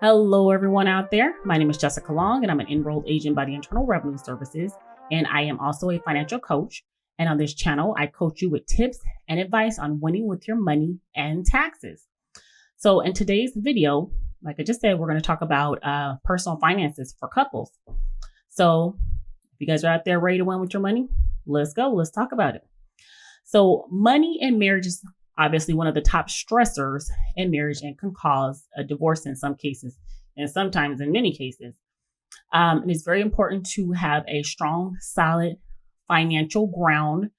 Hello, everyone out there. My name is Jessica Long, and I'm an enrolled agent by the Internal Revenue Services. And I am also a financial coach. And on this channel, I coach you with tips and advice on winning with your money and taxes. So in today's video, like I just said, we're going to talk about personal finances for couples. So if you guys are out there ready to win with your money, let's go. Let's talk about it. So money in marriage is obviously one of the top stressors in marriage and can cause a divorce in some cases, and sometimes in many cases. And it's very important to have a strong, solid financial ground,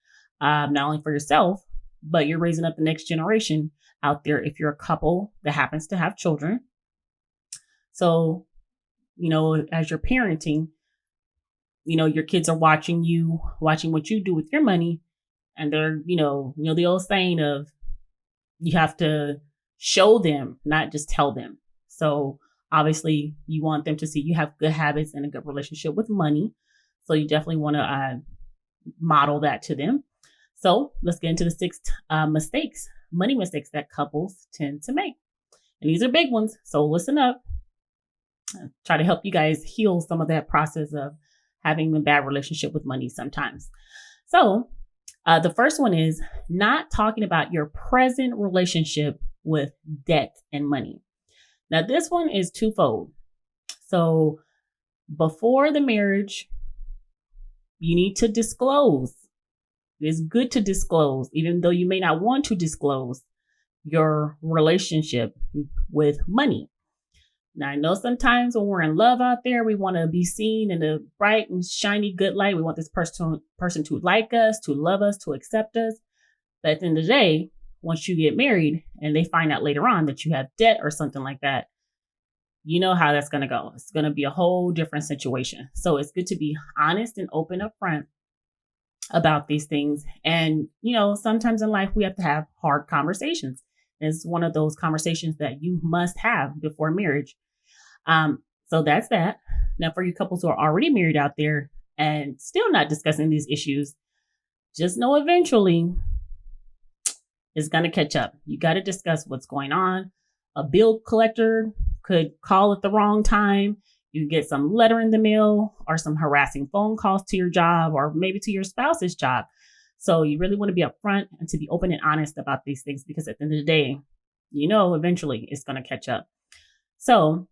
not only for yourself, but you're raising up the next generation out there if you're a couple that happens to have children. So, as you're parenting, your kids are watching what you do with your money. And they're, the old saying of, you have to show them, not just tell them. So obviously you want them to see you have good habits and a good relationship with money. So you definitely want to model that to them. So let's get into the 6 money mistakes that couples tend to make. And these are big ones. So listen up. I'll try to help you guys heal some of that process of having a bad relationship with money sometimes. So the first one is not talking about your present relationship with debt and money. Now, this one is twofold. So before the marriage, you need to disclose. It's good to disclose, even though you may not want to disclose your relationship with money. Now, I know sometimes when we're in love out there, we want to be seen in a bright and shiny good light. We want this person to like us, to love us, to accept us. But at the end of the day, once you get married and they find out later on that you have debt or something like that, you know how that's going to go. It's going to be a whole different situation. So it's good to be honest and open up front about these things. And, sometimes in life we have to have hard conversations. It's one of those conversations that you must have before marriage. So that's that. Now, for you couples who are already married out there and still not discussing these issues, just know eventually it's going to catch up. You got to discuss what's going on. A bill collector could call at the wrong time. You get some letter in the mail or some harassing phone calls to your job or maybe to your spouse's job. So you really want to be upfront and to be open and honest about these things, because at the end of the day, eventually it's going to catch up. So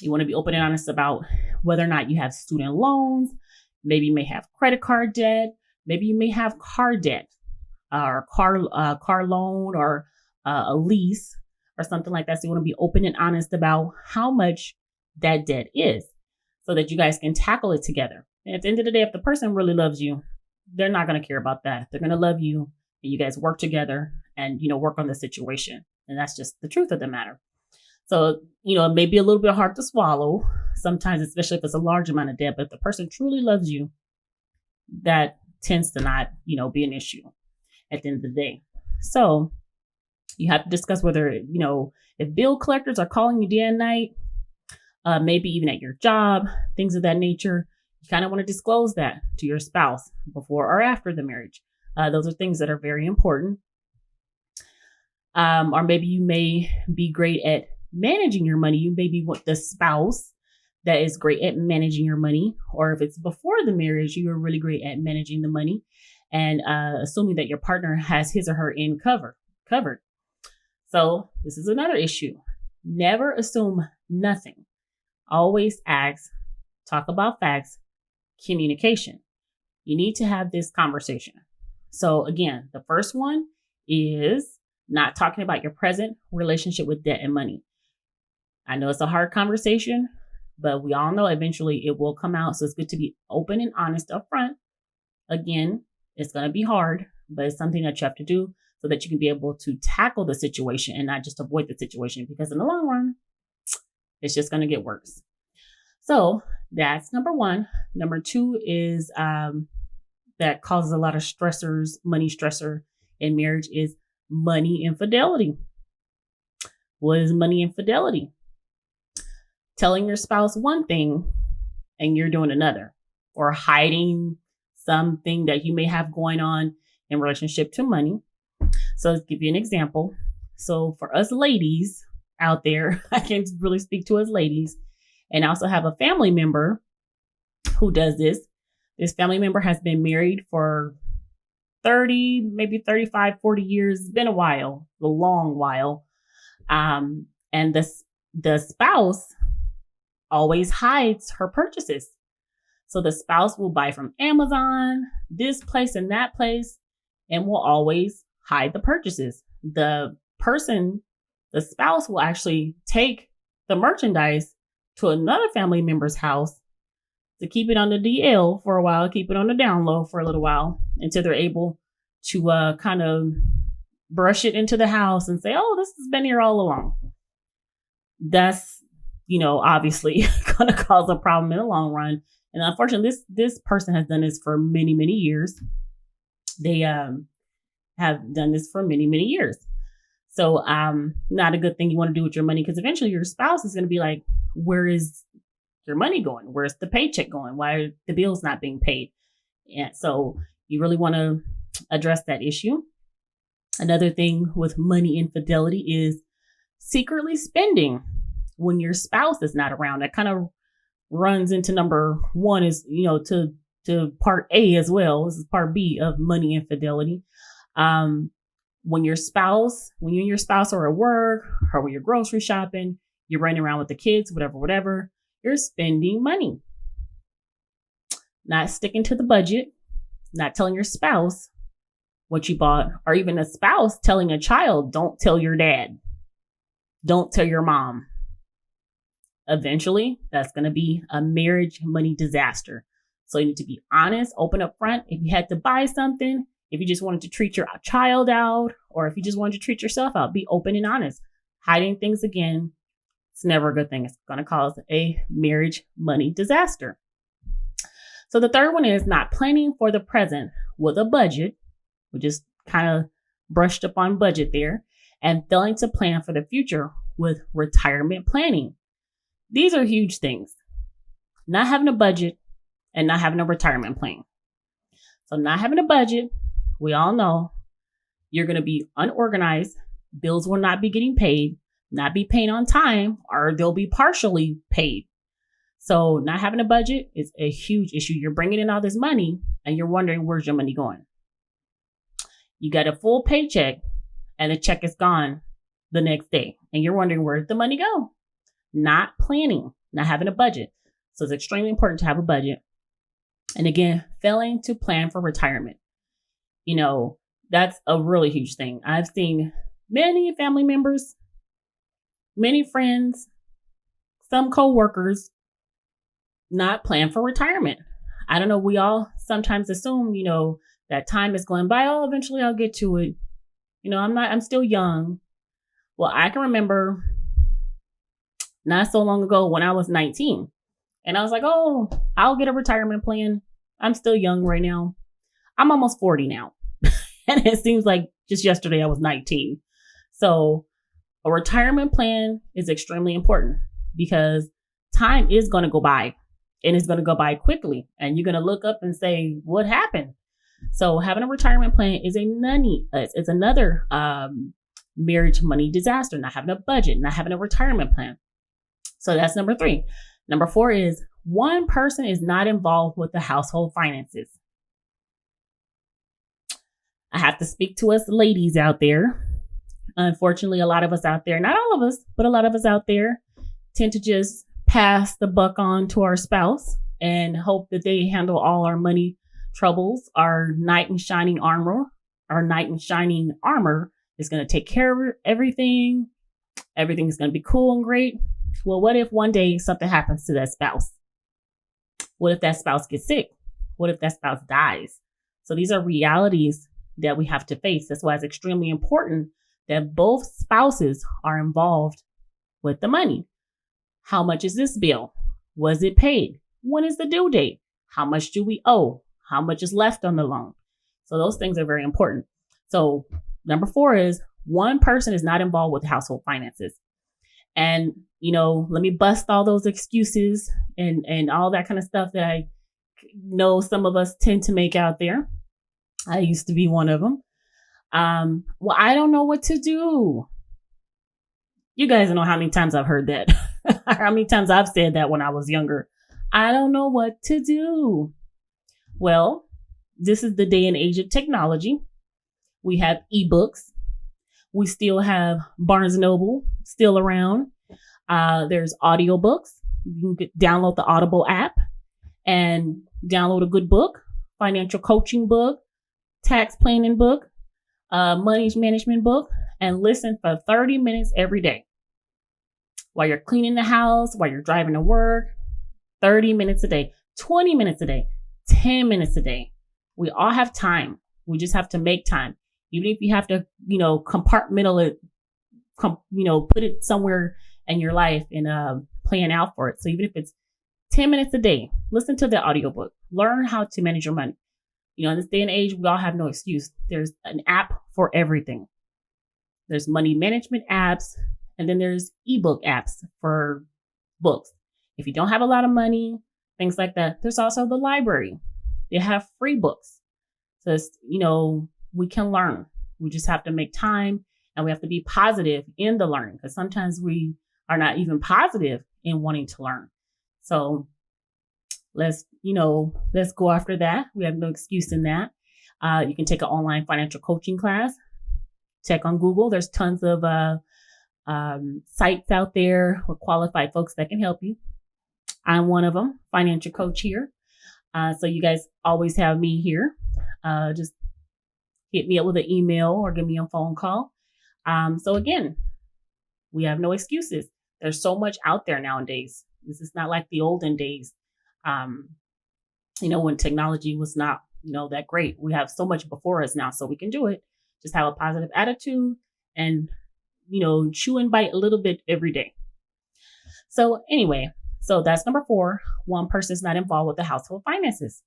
you want to be open and honest about whether or not you have student loans. Maybe you may have credit card debt. Maybe you may have car debt or car loan or a lease or something like that. So you want to be open and honest about how much that debt is so that you guys can tackle it together. And at the end of the day, if the person really loves you, they're not going to care about that. They're going to love you, and you guys work together and, work on the situation. And that's just the truth of the matter. So, it may be a little bit hard to swallow sometimes, especially if it's a large amount of debt, but if the person truly loves you, that tends to not, be an issue at the end of the day. So you have to discuss whether, if bill collectors are calling you day and night, maybe even at your job, things of that nature, you kind of want to disclose that to your spouse before or after the marriage. Those are things that are very important. Or maybe you may be great at managing your money. You may be the spouse that is great at managing your money. Or if it's before the marriage, you are really great at managing the money and assuming that your partner has his or her end covered. So this is another issue. Never assume nothing. Always ask, talk about facts, communication. You need to have this conversation. So again, the first one is not talking about your present relationship with debt and money. I know it's a hard conversation, but we all know eventually it will come out. So it's good to be open and honest up front. Again, it's going to be hard, but it's something that you have to do so that you can be able to tackle the situation and not just avoid the situation, because in the long run, it's just going to get worse. So that's number 1. Number 2 is that causes a lot of money stressor in marriage is money infidelity. What is money infidelity? Telling your spouse one thing and you're doing another, or hiding something that you may have going on in relationship to money. So let's give you an example. So for us ladies, out there. I can really speak to as ladies. And I also have a family member who does this. This family member has been married for 30, maybe 35, 40 years. It's been a while, a long while. And the spouse always hides her purchases. So the spouse will buy from Amazon, this place and that place, and will always hide the purchases. The spouse will actually take the merchandise to another family member's house to keep it on the DL for a while, keep it on the down low for a little while until they're able to kind of brush it into the house and say, oh, this has been here all along. That's, obviously going to cause a problem in the long run. And unfortunately, this person has done this for many, many years. They have done this for many, many years. So not a good thing you want to do with your money, because eventually your spouse is going to be like, where is your money going? Where's the paycheck going? Why are the bills not being paid? And so you really want to address that issue. Another thing with money infidelity is secretly spending when your spouse is not around. That kind of runs into number one, is, to part A as well. This is part B of money infidelity. When you and your spouse are at work, or when you're grocery shopping, you're running around with the kids, whatever, you're spending money. Not sticking to the budget, not telling your spouse what you bought, or even a spouse telling a child, don't tell your dad, don't tell your mom. Eventually, that's going to be a marriage money disaster. So you need to be honest, open up front. If you had to buy something, if you just wanted to treat your child out, or if you just wanted to treat yourself out, be open and honest. Hiding things, again, it's never a good thing. It's going to cause a marriage money disaster. So the third one is not planning for the present with a budget. We just kind of brushed up on budget there, and failing to plan for the future with retirement planning. These are huge things. Not having a budget and not having a retirement plan. So not having a budget, we all know you're going to be unorganized. Bills will not be getting paid, not be paid on time, or they'll be partially paid. So not having a budget is a huge issue. You're bringing in all this money and you're wondering, where's your money going? You got a full paycheck and the check is gone the next day, and you're wondering, where'd the money go? Not planning, not having a budget. So it's extremely important to have a budget. And again, failing to plan for retirement. That's a really huge thing. I've seen many family members, many friends, some coworkers not plan for retirement. I don't know. We all sometimes assume, that time is going by. Oh, eventually I'll get to it. I'm still young. Well, I can remember not so long ago when I was 19, and I was like, oh, I'll get a retirement plan. I'm still young right now. I'm almost 40 now. And it seems like just yesterday I was 19. So a retirement plan is extremely important, because time is going to go by, and it's going to go by quickly. And you're going to look up and say, what happened? So having a retirement plan is another marriage money disaster. Not having a budget, not having a retirement plan. So that's number 3. Number 4 is one person is not involved with the household finances. I have to speak to us ladies out there. Unfortunately, a lot of us out there, not all of us, but a lot of us out there tend to just pass the buck on to our spouse and hope that they handle all our money troubles. Our knight in shining armor is going to take care of everything. Everything's going to be cool and great. Well, what if one day something happens to that spouse? What if that spouse gets sick? What if that spouse dies? So these are realities that we have to face. That's why it's extremely important that both spouses are involved with the money. How much is this bill? Was it paid? When is the due date? How much do we owe? How much is left on the loan? So those things are very important. So number 4 is one person is not involved with household finances. And, let me bust all those excuses and all that kind of stuff that I know some of us tend to make out there. I used to be one of them. Well, I don't know what to do. You guys know how many times I've heard that. How many times I've said that when I was younger. I don't know what to do. Well, this is the day and age of technology. We have ebooks. We still have Barnes & Noble still around. There's audiobooks. You can download the Audible app and download a good book, financial coaching book, tax planning book, money management book, and listen for 30 minutes every day. While you're cleaning the house, while you're driving to work, 30 minutes a day, 20 minutes a day, 10 minutes a day. We all have time. We just have to make time. Even if you have to, compartmental it, put it somewhere in your life and plan out for it. So even if it's 10 minutes a day, listen to the audiobook, learn how to manage your money. In this day and age, we all have no excuse. There's an app for everything. There's money management apps, and then there's ebook apps for books. If you don't have a lot of money, things like that, there's also the library. They have free books. So, we can learn. We just have to make time, and we have to be positive in the learning, because sometimes we are not even positive in wanting to learn. So let's go after that. We have no excuse in that. You can take an online financial coaching class. Check on Google. There's tons of sites out there with qualified folks that can help you. I'm one of them, financial coach here. So you guys always have me here. Just hit me up with an email or give me a phone call. So again, we have no excuses. There's so much out there nowadays. This is not like the olden days, when technology was not, that great. We have so much before us now, so we can do it. Just have a positive attitude and, chew and bite a little bit every day. So anyway, that's number 4. One person is not involved with the household finances.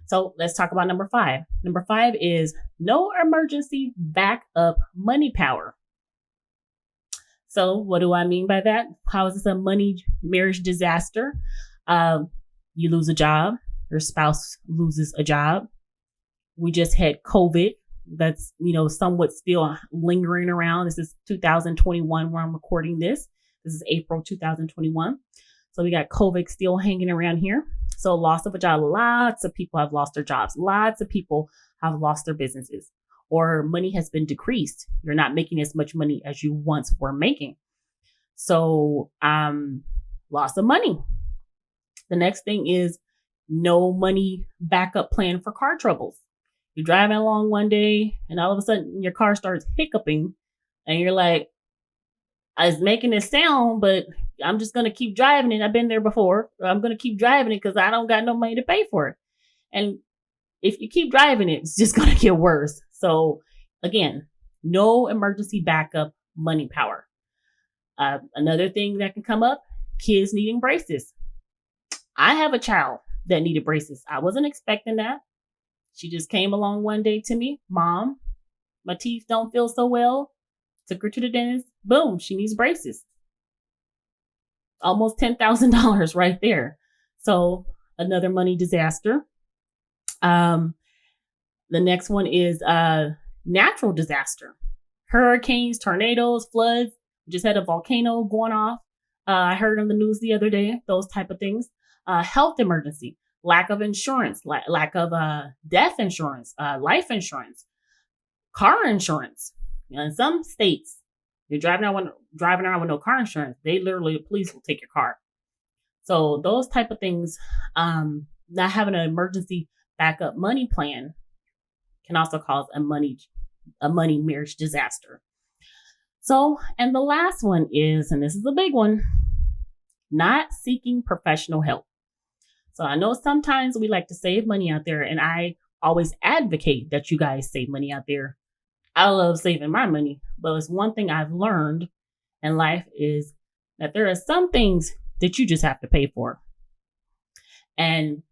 So let's talk about number 5. Number 5 is no emergency backup money power. So what do I mean by that? How is this a money marriage disaster? You lose a job. Your spouse loses a job. We just had COVID. That's, somewhat still lingering around. This is 2021 where I'm recording this. This is April 2021. So we got COVID still hanging around here. So loss of a job. Lots of people have lost their jobs. Lots of people have lost their businesses, or money has been decreased. You're not making as much money as you once were making. So, loss of money. The next thing is no money backup plan for car troubles. You're driving along one day and all of a sudden your car starts hiccuping and you're like, I was making this sound, but I'm just going to keep driving it. I've been there before. I'm going to keep driving it because I don't got no money to pay for it. And if you keep driving it, it's just going to get worse. So again, no emergency backup money power. Another thing that can come up, kids needing braces. I have a child that needed braces. I wasn't expecting that. She just came along one day to me. Mom, my teeth don't feel so well. Took her to the dentist. Boom, she needs braces. Almost $10,000 right there. So another money disaster. The next one is natural disaster. Hurricanes, tornadoes, floods. We just had a volcano going off. I heard on the news the other day, those type of things. Health emergency, lack of insurance, lack of death insurance, life insurance, car insurance. In some states, you're driving around with no car insurance. The police will take your car. So those type of things, not having an emergency backup money plan can also cause a money marriage disaster. So, and the last one is, and this is a big one, not seeking professional help. So I know sometimes we like to save money out there, and I always advocate that you guys save money out there. I love saving my money, but it's one thing I've learned in life is that there are some things that you just have to pay for. And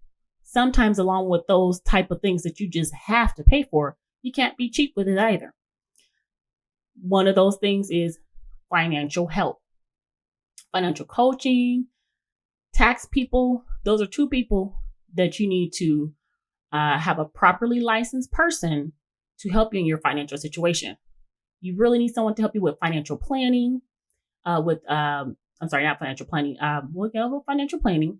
sometimes along with those type of things that you just have to pay for, you can't be cheap with it either. One of those things is financial help, financial coaching, tax people. Those are two people that you need to have a properly licensed person to help you in your financial situation. You really need someone to help you with financial planning, with I'm sorry, not financial planning. With financial planning,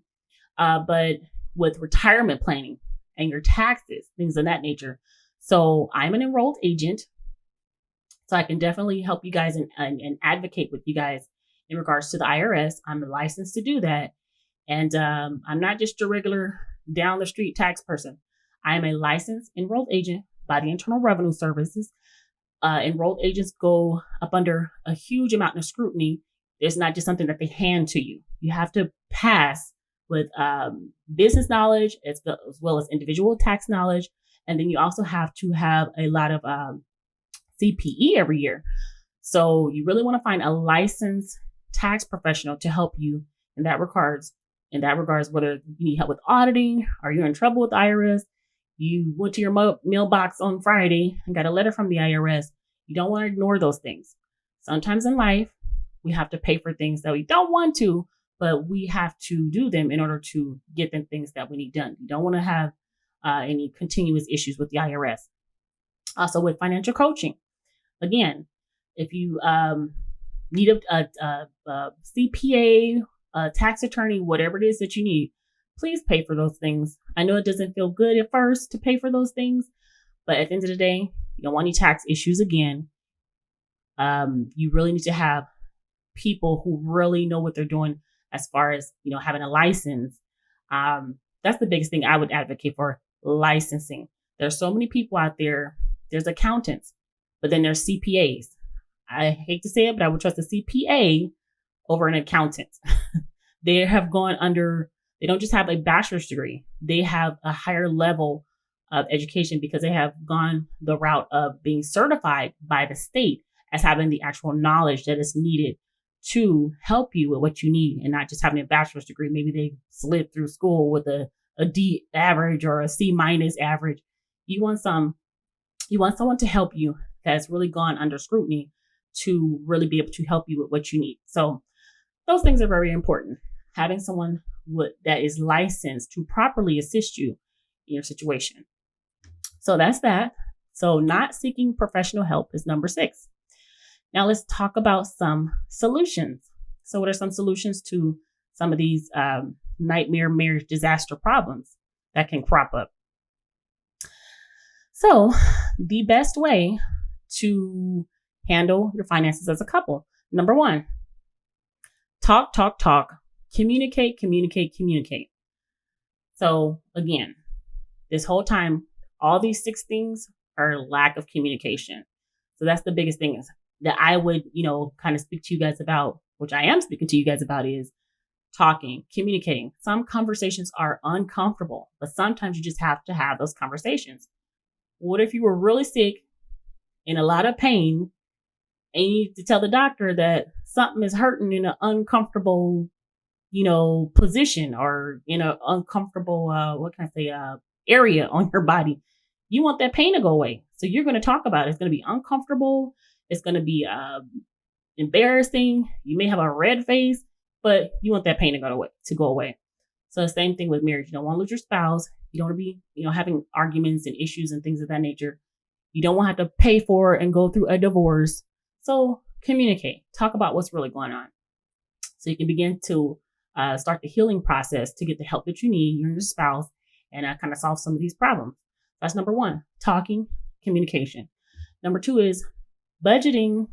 but with retirement planning and your taxes, things of that nature. So I'm an enrolled agent, so I can definitely help you guys and advocate with you guys in regards to the IRS. I'm licensed to do that. And I'm not just a regular down the street tax person. I am a licensed enrolled agent by the Internal Revenue Services. Enrolled agents go up under a huge amount of scrutiny. It's not just something that they hand to you. You have to pass with business knowledge as well as individual tax knowledge. And then you also have to have a lot of CPE every year. So you really want to find a licensed tax professional to help you in that regards. Whether you need help with auditing, or you're in trouble with the IRS, you went to your mailbox on Friday and got a letter from the IRS. You don't want to ignore those things. Sometimes in life, we have to pay for things that we don't want to, but we have to do them in order to get the things that we need done. You don't want to have any continuous issues with the IRS. Also with financial coaching. Again, if you need a CPA, a tax attorney, whatever it is that you need, please pay for those things. I know it doesn't feel good at first to pay for those things, but at the end of the day, you don't want any tax issues again. You really need to have people who really know what they're doing as far as, having a license. That's the biggest thing I would advocate for, licensing. There's so many people out there. There's accountants, but then there's CPAs. I hate to say it, but I would trust a CPA over an accountant. They don't just have a bachelor's degree. They have a higher level of education because they have gone the route of being certified by the state as having the actual knowledge that is needed to help you with what you need, and not just having a bachelor's degree. Maybe they slid through school with a D average or a C minus average. You want someone to help you that's really gone under scrutiny to really be able to help you with what you need. So those things are very important. Having someone that is licensed to properly assist you in your situation. So that's that. So not seeking professional help is number 6. Now let's talk about some solutions. So what are some solutions to some of these nightmare marriage disaster problems that can crop up? So the best way to handle your finances as a couple, number 1, talk, communicate. So again, this whole time, all these 6 things are lack of communication. So that's the biggest thing is that I would, kind of speak to you guys about, which I am speaking to you guys about, is talking, communicating. Some conversations are uncomfortable, but sometimes you just have to have those conversations. What if you were really sick, in a lot of pain, and you need to tell the doctor that something is hurting in an uncomfortable, position, or in an uncomfortable, area on your body? You want that pain to go away. So you're going to talk about it. It's going to be uncomfortable. It's going to be embarrassing. You may have a red face, but you want that pain to go away. So the same thing with marriage. You don't want to lose your spouse. You don't want to be, having arguments and issues and things of that nature. You don't want to have to pay for it and go through a divorce. So communicate. Talk about what's really going on. So you can begin to start the healing process to get the help that you need, you and your spouse, and kind of solve some of these problems. That's number 1, talking, communication. Number 2 is budgeting.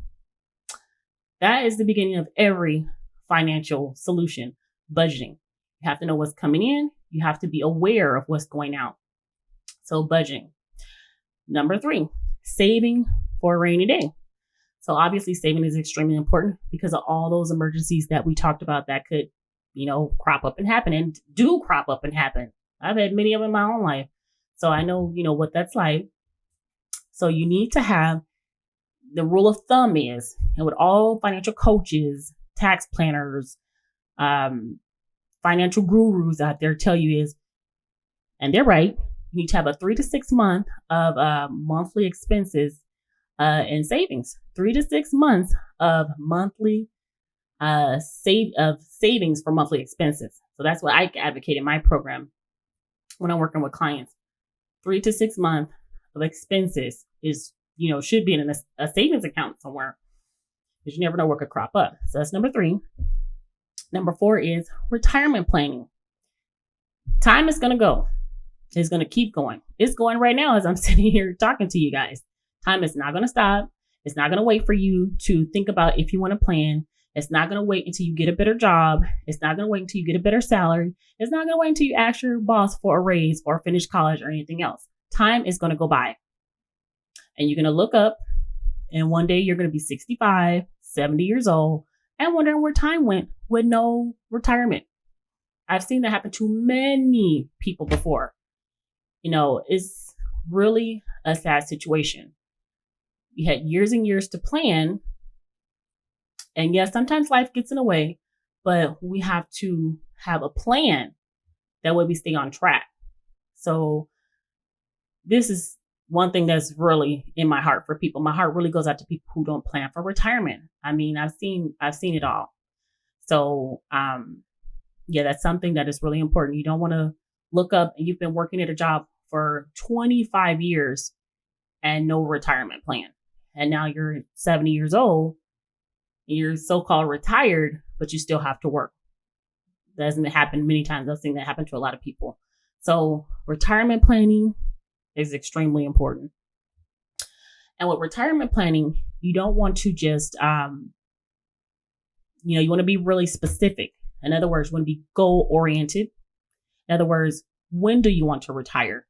That is the beginning of every financial solution, budgeting. You have to know what's coming in. You have to be aware of what's going out. So budgeting. Number 3, saving for a rainy day. So obviously saving is extremely important because of all those emergencies that we talked about that could, crop up and happen, and do crop up and happen. I've had many of them in my own life. So I know, what that's like. So you need to have, the rule of thumb is, and what all financial coaches, tax planners, financial gurus out there tell you is, and they're right, you need to have a 3 to 6 month of monthly expenses and savings. 3 to 6 months of monthly savings for monthly expenses. So that's what I advocate in my program when I'm working with clients. 3 to 6 months of expenses is, should be in a savings account somewhere. because you never know what could crop up. So that's number 3. Number 4 is retirement planning. Time is going to go. It's going to keep going. It's going right now as I'm sitting here talking to you guys. Time is not going to stop. It's not going to wait for you to think about if you want to plan. It's not going to wait until you get a better job. It's not going to wait until you get a better salary. It's not going to wait until you ask your boss for a raise or finish college or anything else. Time is going to go by. And you're going to look up, and one day you're going to be 65, 70 years old, and wondering where time went with no retirement. I've seen that happen to many people before. It's really a sad situation. You had years and years to plan. And yes, sometimes life gets in the way, but we have to have a plan. That way we stay on track. So this is one thing that's really in my heart for people. My heart really goes out to people who don't plan for retirement. I mean, I've seen it all. So, that's something that is really important. You don't want to look up and you've been working at a job for 25 years and no retirement plan. And now you're 70 years old, you're so-called retired, but you still have to work. That doesn't happen many times. I've seen that happen to a lot of people. So retirement planning is extremely important. And with retirement planning, you don't want to just, you want to be really specific. In other words, you want to be goal oriented. In other words, when do you want to retire?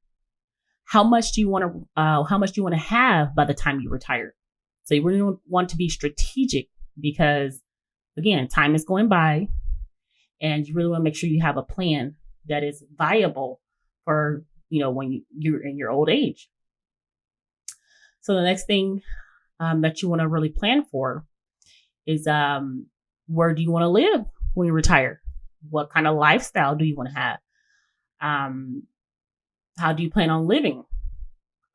How much do you want to have by the time you retire? So you really want to be strategic because, again, time is going by, and you really want to make sure you have a plan that is viable for, when you're in your old age. So the next thing that you want to really plan for is where do you want to live when you retire? What kind of lifestyle do you want to have? How do you plan on living?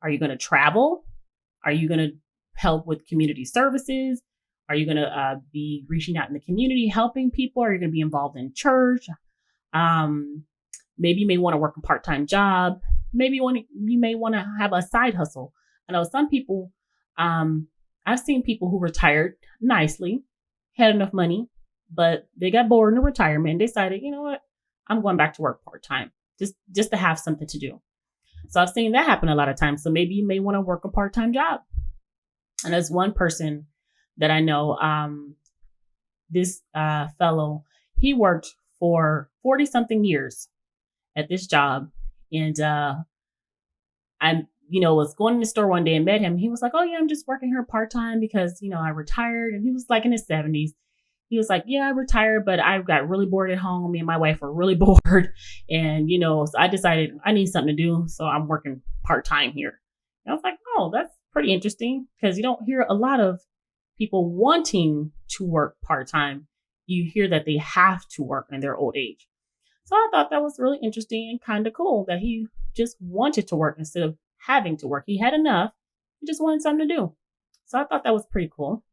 Are you going to travel? Are you going to help with community services? Are you going to be reaching out in the community, helping people? Are you going to be involved in church? Maybe you may want to work a part-time job. Maybe you may want to have a side hustle. I know some people, I've seen people who retired nicely, had enough money, but they got bored in retirement and decided, you know what, I'm going back to work part-time just to have something to do. So I've seen that happen a lot of times. So maybe you may want to work a part-time job. And there's one person that I know, this fellow, he worked for 40 something years at this job. And I was going in the store one day and met him. He was like, oh yeah, I'm just working here part-time because, I retired. And he was like in his 70s. He was like, yeah, I retired, but I got really bored at home. Me and my wife were really bored. And, so I decided I need something to do. So I'm working part-time here. And I was like, oh, that's pretty interesting, because you don't hear a lot of people wanting to work part-time. You hear that they have to work in their old age. So I thought that was really interesting and kind of cool that he just wanted to work instead of having to work. He had enough. He just wanted something to do. So I thought that was pretty cool.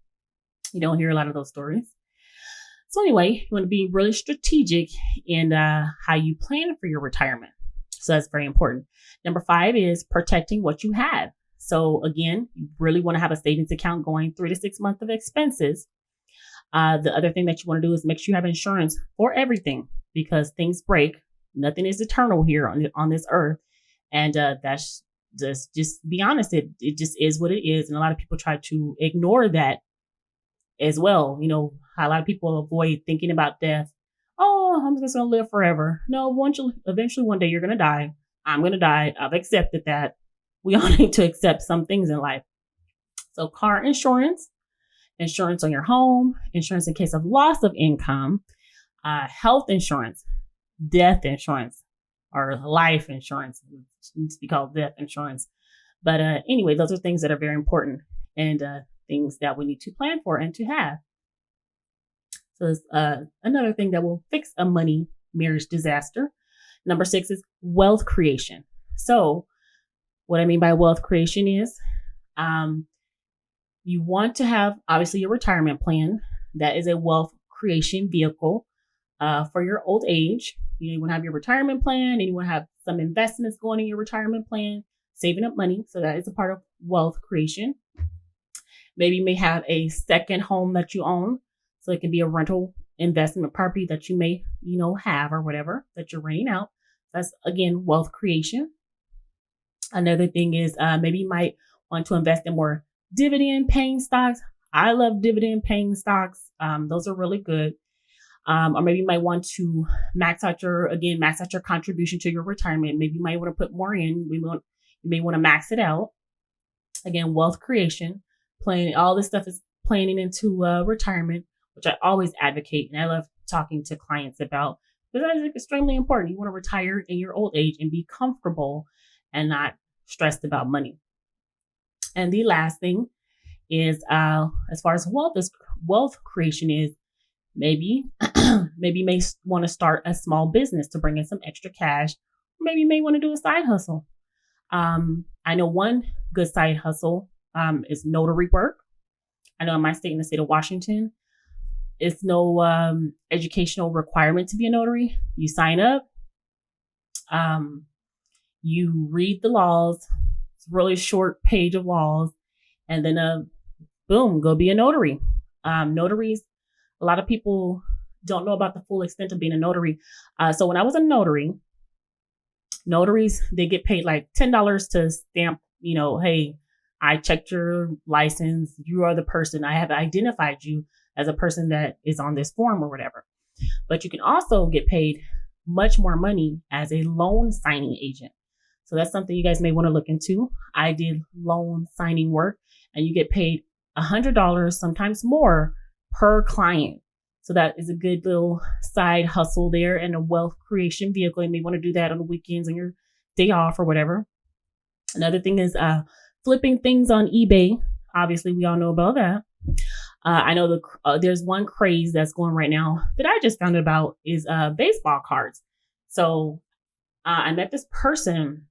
You don't hear a lot of those stories. So anyway, you want to be really strategic in how you plan for your retirement. So that's very important. Number 5 is protecting what you have. So again, you really want to have a savings account going 3 to 6 months of expenses. The other thing that you want to do is make sure you have insurance for everything, because things break. Nothing is eternal here on this earth. And that's just be honest. It just is what it is. And a lot of people try to ignore that as well. A lot of people avoid thinking about death. Oh, I'm just going to live forever. No, eventually one day you're going to die. I'm going to die. I've accepted that. We all need to accept some things in life. So car insurance, insurance on your home, insurance in case of loss of income, health insurance, death insurance, or life insurance. It needs to be called death insurance. But anyway, those are things that are very important and things that we need to plan for and to have. So there's another thing that will fix a money marriage disaster. Number 6 is wealth creation. So what I mean by wealth creation is you want to have, obviously, your retirement plan. That is a wealth creation vehicle for your old age. You want to have your retirement plan, and you want to have some investments going in your retirement plan, saving up money. So that is a part of wealth creation. Maybe you may have a second home that you own. So it can be a rental investment property that you may, have or whatever that you're renting out. That's again, wealth creation. Another thing is maybe you might want to invest in more dividend paying stocks. I love dividend paying stocks. Those are really good. Or maybe you might want to max out your contribution to your retirement. Maybe you might want to put more in. You may want to max it out. Again, wealth creation, all this stuff is planning into retirement, which I always advocate. And I love talking to clients about, because that is extremely important. You want to retire in your old age and be comfortable and not stressed about money. And the last thing is, as far as wealth creation is, maybe you may want to start a small business to bring in some extra cash. Maybe you may want to do a side hustle. I know one good side hustle is notary work. I know in my state, in the state of Washington, it's no educational requirement to be a notary. You sign up, you read the laws. It's a really short page of laws, and then boom, go be a notary. Notaries, a lot of people don't know about the full extent of being a notary. So when I was a notary, notaries, they get paid like $10 to stamp, hey, I checked your license. You are the person. I have identified you as a person that is on this form or whatever. But you can also get paid much more money as a loan signing agent. So that's something you guys may want to look into. I did loan signing work, and you get paid $100, sometimes more, per client. So that is a good little side hustle there and a wealth creation vehicle. You may want to do that on the weekends on your day off or whatever. Another thing is flipping things on eBay. Obviously, we all know about that. I know there's one craze that's going right now that I just found out about is baseball cards. So I met this person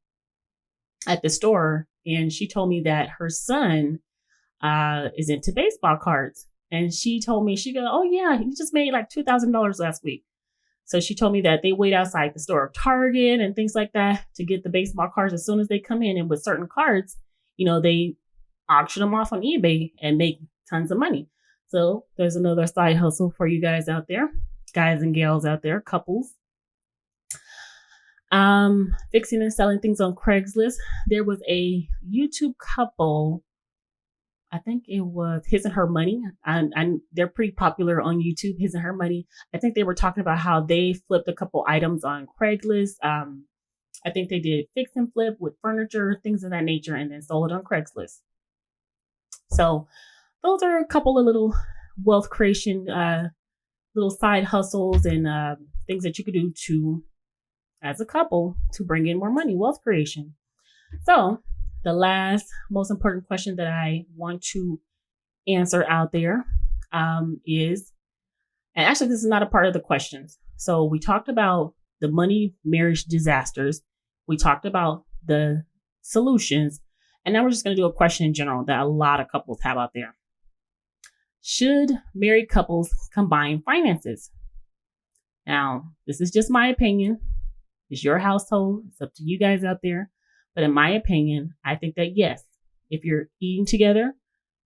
at the store, and she told me that her son is into baseball cards. And she told me, she goes, oh yeah, he just made like $2,000 last week. So she told me that they wait outside the store of Target and things like that to get the baseball cards as soon as they come in. And with certain cards, they auction them off on eBay and make tons of money. So there's another side hustle for you guys out there, guys and gals out there, couples. Fixing and selling things on Craigslist. There was a YouTube couple, I think it was His and Her Money, and they're pretty popular on YouTube, His and Her Money. I think they were talking about how they flipped a couple items on Craigslist. I think they did fix and flip with furniture, things of that nature, and then sold it on Craigslist. So those are a couple of little wealth creation, little side hustles and things that you could do as a couple to bring in more money, wealth creation. So the last most important question that I want to answer out there is, and actually this is not a part of the questions. So we talked about the money marriage disasters. We talked about the solutions. And now we're just going to do a question in general that a lot of couples have out there. Should married couples combine finances? Now, this is just my opinion. It's your household. It's up to you guys out there. But in my opinion, I think that yes, if you're eating together,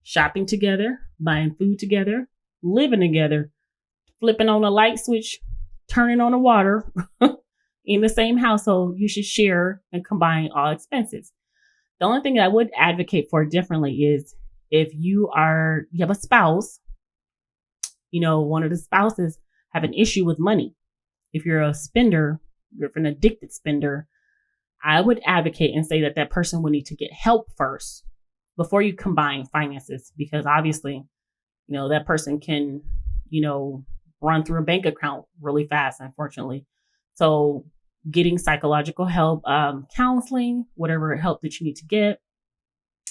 shopping together, buying food together, living together, flipping on a light switch, turning on the water in the same household, you should share and combine all expenses. The only thing I would advocate for differently is if you have a spouse, one of the spouses have an issue with money. If you're a spender, you're an addicted spender, I would advocate and say that person would need to get help first before you combine finances, because obviously, that person can, run through a bank account really fast, unfortunately. So getting psychological help, counseling, whatever help that you need to get,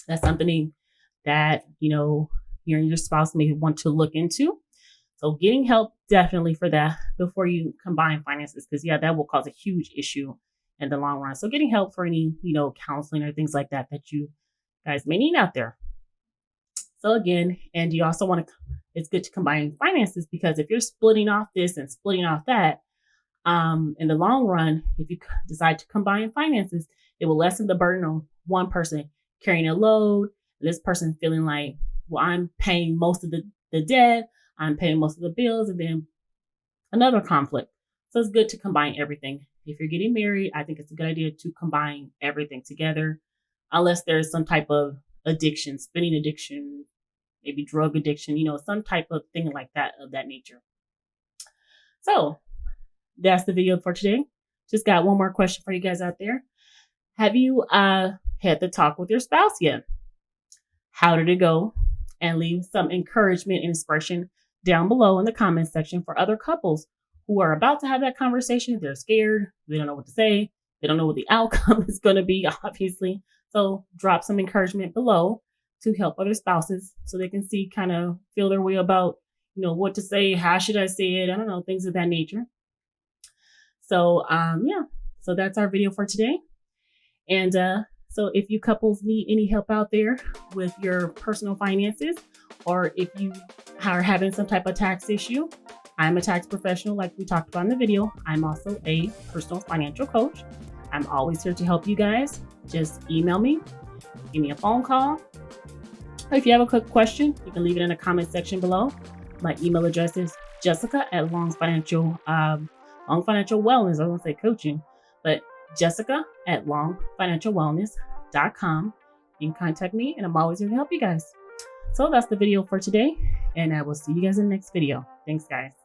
that's something that, you and your spouse may want to look into. So getting help definitely for that before you combine finances, because that will cause a huge issue in the long run. So getting help for any, counseling or things like that you guys may need out there. So again, and you also it's good to combine finances, because if you're splitting off this and splitting off that, in the long run, if you decide to combine finances, it will lessen the burden on one person carrying a load, and this person feeling like, well, I'm paying most of the debt, I'm paying most of the bills, and then another conflict. So it's good to combine everything. If you're getting married, I think it's a good idea to combine everything together, unless there's some type of addiction, spending addiction, maybe drug addiction, some type of thing like that, of that nature. So that's the video for today. Just got one more question for you guys out there. Have you had the talk with your spouse yet? How did it go? And leave some encouragement and inspiration down below in the comment section for other couples who are about to have that conversation. They're scared. They don't know what to say. They don't know what the outcome is going to be, obviously. So drop some encouragement below to help other spouses so they can see, kind of feel their way about, what to say. How should I say it? I don't know, things of that nature. So, yeah, so that's our video for today. And so if you couples need any help out there with your personal finances, or if you are having some type of tax issue, I'm a tax professional like we talked about in the video. I'm also a personal financial coach. I'm always here to help you guys. Just email me, give me a phone call. If you have a quick question, you can leave it in the comment section below. My email address is Jessica@Long Financial Wellness. I won't say coaching, but Jessica@LongFinancialWellness.com. You can contact me, and I'm always here to help you guys. So that's the video for today, and I will see you guys in the next video. Thanks, guys.